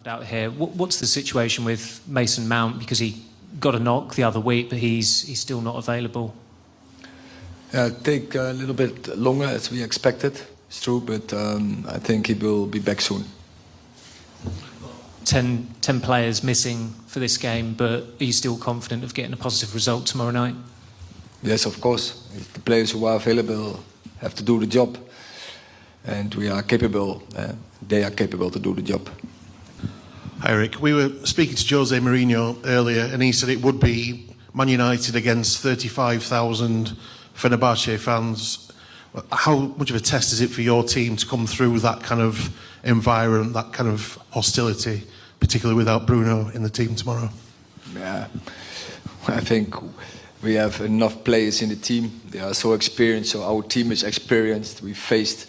out here. What's the situation with Mason Mount? Because he got a knock the other week, but he's still not available. Take a little bit longer as we expected. It's true, but I think he will be back soon. 10 players missing for this game, but are you still confident of getting a positive result tomorrow night? Yes, of course. The players who are available have to do the job, and we are capable. They are capable to do the job. Hi, Erik. We were speaking to Jose Mourinho earlier, and he said it would be Man United against 35,000 Fenerbahçe fans. How much of a test is it for your team to come through that kind of environment, that kind of hostility, particularly without Bruno in the team tomorrow? Yeah, I think we have enough players in the team. They are so experienced, so our team is experienced. We faced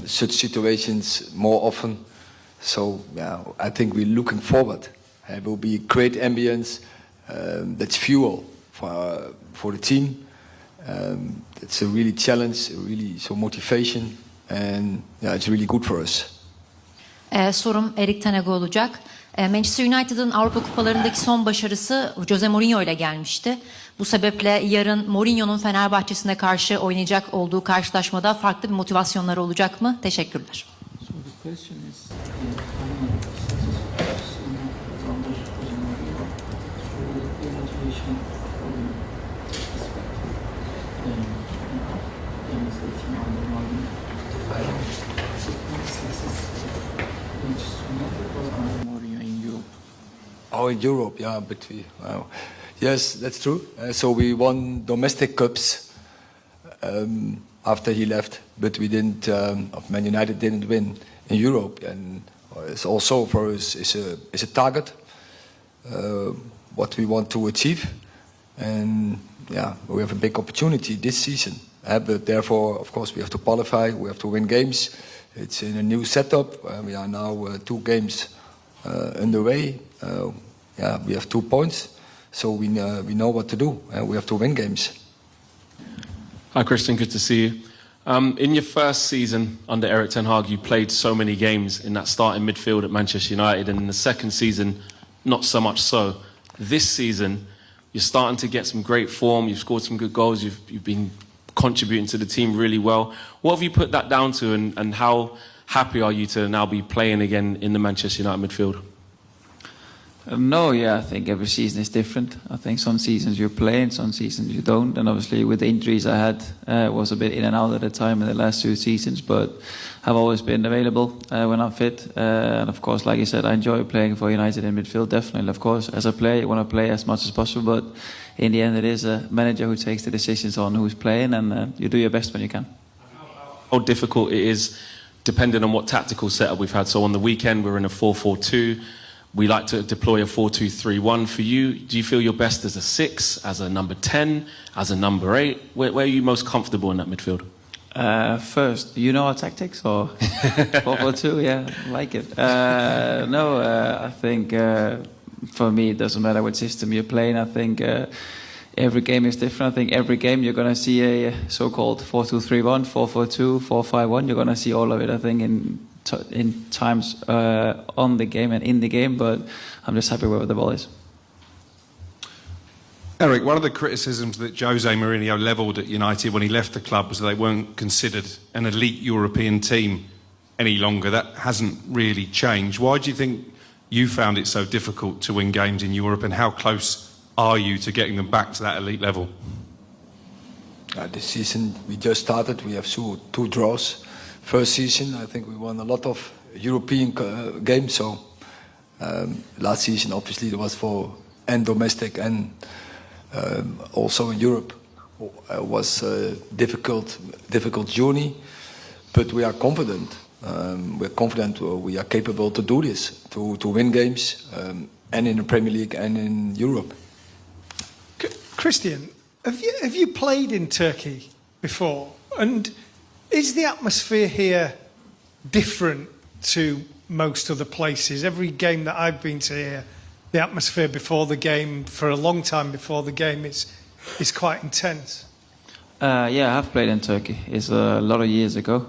such situations more often. So yeah, I think we're looking forward. It will be great ambience. That's fuel for the team. It's a really challenge, really so motivation, and yeah, it's really good for us. Sorum Erik Tenag'a olacak. Manchester United'ın Avrupa Kupalarındaki son başarısı Jose Mourinho ile gelmişti. Bu sebeple yarın Mourinho'nun Fenerbahçe'sine karşı oynayacak olduğu karşılaşmada farklı bir motivasyonları olacak mı? Teşekkürler. Oh, in Europe, yeah, but yes, that's true. So we won domestic cups after he left, but we didn't. Man United didn't win in Europe, and it's also for us is a target what we want to achieve, and yeah, we have a big opportunity this season. But therefore, of course, we have to qualify. We have to win games. It's in a new setup. We are now 2 games underway. Yeah, we have 2 points, so we know what to do. We have to win games. Hi, Christian. Good to see you. In your first season under Erik ten Hag, you played so many games in that starting midfield at Manchester United, and in the second season, not so much so. This season, you're starting to get some great form. You've scored some good goals. You've been contributing to the team really well. What have you put that down to, and how happy are you to now be playing again in the Manchester United midfield? No, yeah, I think every season is different. I think some seasons you play and some seasons you don't. And obviously with the injuries I had, was a bit in and out at the time in the last 2 seasons, but I've always been available when I'm fit. And of course, like you said, I enjoy playing for United in midfield, definitely. Of course, as a player, you want to play as much as possible, but in the end it is a manager who takes the decisions on who's playing, and you do your best when you can. How difficult it is, depending on what tactical setup we've had. So on the weekend, we're in a 4-4-2. We like to deploy a 4-2-3-1. For you, do you feel you're best as a 6, as a number 10, as a number 8? Where are you most comfortable in that midfield? First, do you know our tactics or 4-4-2? Yeah, I like it. I think for me it doesn't matter what system you're playing. I think every game is different. I think every game you're going to see a so-called 4-2-3-1, 4-4-2, 4-5-1. You're going to see all of it, I think, in times on the game and in the game, but I'm just happy where the ball is. Erik, one of the criticisms that Jose Mourinho levelled at United when he left the club was that they weren't considered an elite European team any longer. That hasn't really changed. Why do you think you found it so difficult to win games in Europe, and how close are you to getting them back to that elite level? This season we just started. We have 2 draws. First season, I think we won a lot of European games. So last season, obviously, it was for domestic and also in Europe. It was a difficult journey, but we are confident. We're confident we are capable to do this, to win games, and in the Premier League and in Europe. Christian, have you played in Turkey before? And is the atmosphere here different to most other places? Every game that I've been to here, the atmosphere before the game, for a long time before the game, is quite intense. Yeah, I have played in Turkey. It's a lot of years ago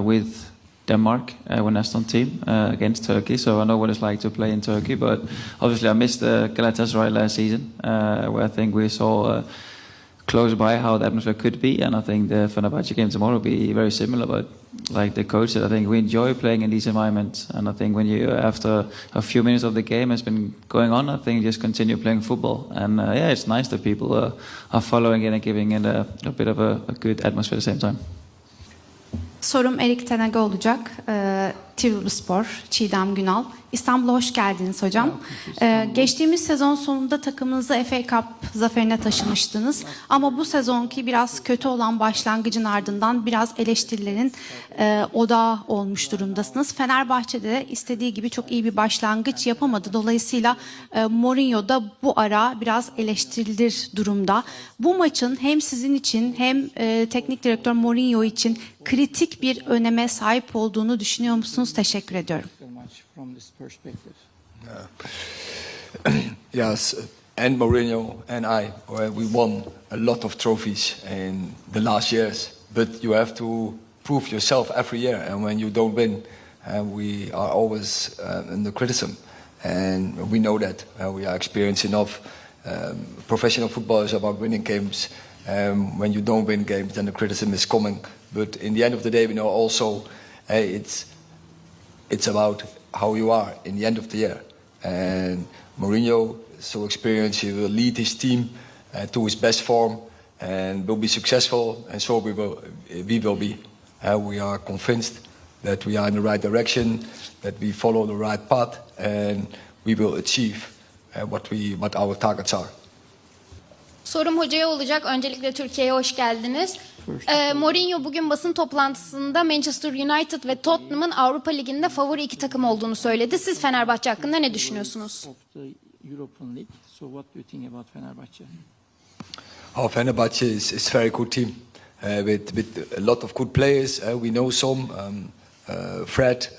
with Denmark when national team against Turkey, so I know what it's like to play in Turkey. But obviously, I missed Galatasaray last season, where I think we saw close by how the atmosphere could be, and I think the Fenerbahçe game tomorrow will be very similar. But like the coach said, I think we enjoy playing in these environments, and I think when you, after a few minutes of the game has been going on, I think just continue playing football. And yeah, it's nice that people are following it and giving it a bit of a good atmosphere at the same time. Sorum Erik Tenege olacak. Trabzonspor, Çiğdem Günal. İstanbul'a hoş geldiniz hocam. Geçtiğimiz sezon sonunda takımınızı FA Cup zaferine taşımıştınız. Ama bu sezonki biraz kötü olan başlangıcın ardından biraz eleştirilerin odağı olmuş durumdasınız. Fenerbahçe'de de istediği gibi çok iyi bir başlangıç yapamadı. Dolayısıyla Mourinho da bu ara biraz eleştirilir durumda. Bu maçın hem sizin için hem teknik direktör Mourinho için kritik bir öneme sahip olduğunu düşünüyor musunuz? Teşekkür ediyorum. Yes, and Mourinho and I, we won a lot of trophies in the last years. But you have to prove yourself every year, and when you don't win, we are always under criticism, and we know that we are experienced enough. Professional football is about winning games. When you don't win games, then the criticism is coming. But in the end of the day, we know also it's about how you are in the end of the year. And Mourinho is so experienced, he will lead his team to his best form and will be successful, and so we will be. We are convinced that we are in the right direction, that we follow the right path, and we will achieve what our targets are. Sorum hocaya olacak. Öncelikle Türkiye'ye hoş geldiniz. Mourinho bugün basın toplantısında Manchester United ve Tottenham'ın Avrupa Ligi'nde favori iki takım olduğunu söyledi. Siz Fenerbahçe hakkında ne düşünüyorsunuz? Our Fenerbahçe is very good team with a lot of good players. We know some. Fred,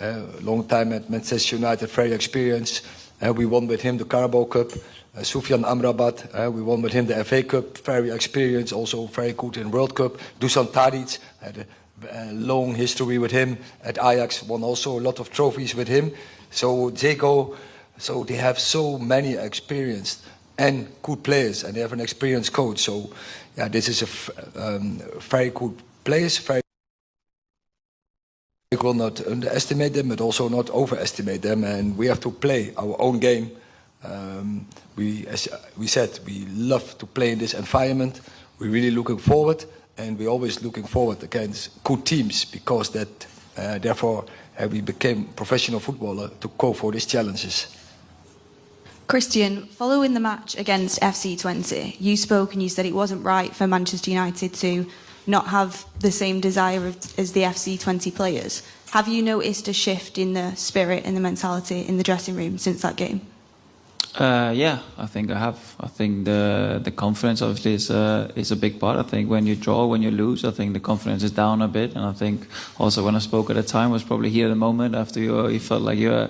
long time at Manchester United, very experienced. We won with him the Carabao Cup. Sufyan Amrabat, we won with him the FA Cup, very experienced, also very good in World Cup. Dusan Tadic had a long history with him at Ajax, won also a lot of trophies with him. So they have so many experienced and good players, and they have an experienced coach. So yeah, this is a very good place. We will not underestimate them, but also not overestimate them, and we have to play our own game. As we said, we love to play in this environment. We're really looking forward, and we're always looking forward against good teams, because therefore we became professional footballer to go for these challenges. Christian, following the match against FC20, you spoke and you said it wasn't right for Manchester United to not have the same desire as the FC20 players. Have you noticed a shift in the spirit and the mentality in the dressing room since that game? Yeah, I think I have. I think the confidence obviously is a big part. I think when you draw, when you lose, I think the confidence is down a bit. And I think also when I spoke at the time was probably here at the moment after you felt like you were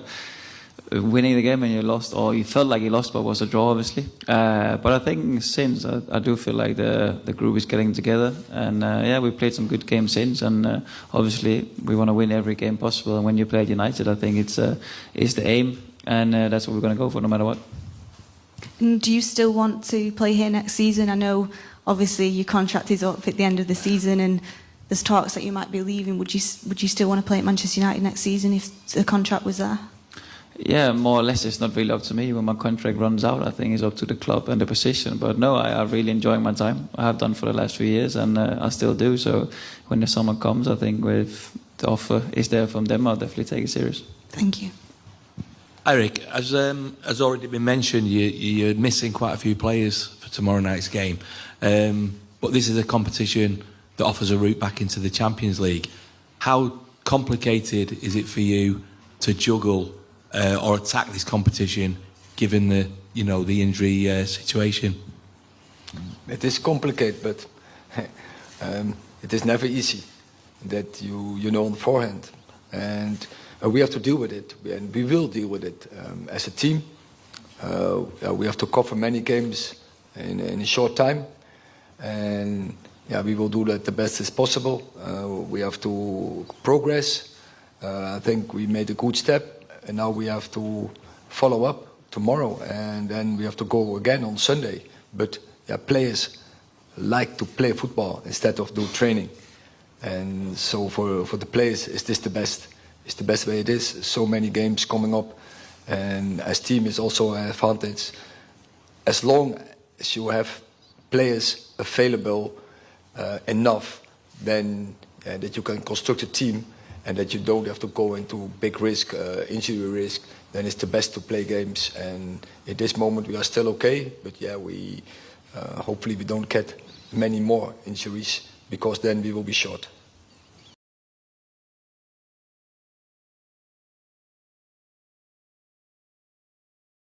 winning the game and you lost, or you felt like you lost, but it was a draw obviously. But I think since I do feel like the group is getting together, and yeah, we played some good games since, and obviously we want to win every game possible. And when you play at United, I think it's the aim. And that's what we're going to go for no matter what. Do you still want to play here next season? I know obviously your contract is up at the end of the season and there's talks that you might be leaving. Would you still want to play at Manchester United next season if the contract was there? Yeah, more or less it's not really up to me. When my contract runs out, I think it's up to the club and the position. But no, I really enjoying my time. I have done for the last 3 years and I still do. So when the summer comes, I think if the offer is there from them, I'll definitely take it serious. Thank you. Erik, as already been mentioned, you're missing quite a few players for tomorrow night's game. But this is a competition that offers a route back into the Champions League. How complicated is it for you to juggle or attack this competition, given the injury situation? It is complicated, but it is never easy. That you know on forehand, and we have to deal with it, and we will deal with it as a team. We have to cover many games in a short time, and yeah, we will do that the best as possible. We have to progress, I think we made a good step, and now we have to follow up tomorrow, and then we have to go again on Sunday. But yeah, players like to play football instead of do training, and so for the players, is this the best? It's the best way it is. So many games coming up, and as team is also an advantage. As long as you have players available enough, then that you can construct a team and that you don't have to go into big risk, injury risk, then it's the best to play games. And at this moment we are still okay, but yeah, we hopefully we don't get many more injuries, because then we will be short.